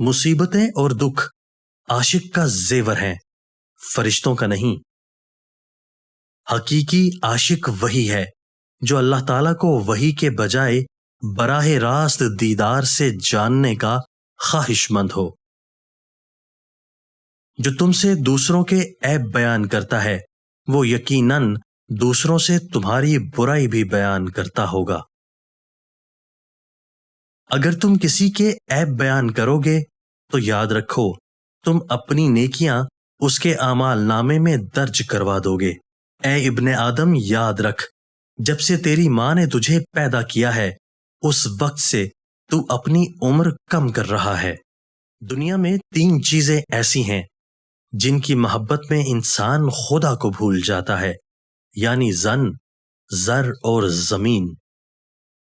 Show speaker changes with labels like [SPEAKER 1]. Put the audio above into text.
[SPEAKER 1] مصیبتیں اور دکھ عاشق کا زیور ہیں، فرشتوں کا نہیں۔ حقیقی عاشق وہی ہے جو اللہ تعالیٰ کو وحی کے بجائے براہ راست دیدار سے جاننے کا خواہش مند ہو۔ جو تم سے دوسروں کے عیب بیان کرتا ہے وہ یقیناً دوسروں سے تمہاری برائی بھی بیان کرتا ہوگا۔ اگر تم کسی کے عیب بیان کرو گے تو یاد رکھو تم اپنی نیکیاں اس کے اعمال نامے میں درج کروا دو گے۔ اے ابن آدم، یاد رکھ جب سے تیری ماں نے تجھے پیدا کیا ہے اس وقت سے تو اپنی عمر کم کر رہا ہے۔ دنیا میں 3 چیزیں ایسی ہیں جن کی محبت میں انسان خدا کو بھول جاتا ہے، یعنی زن، زر اور زمین۔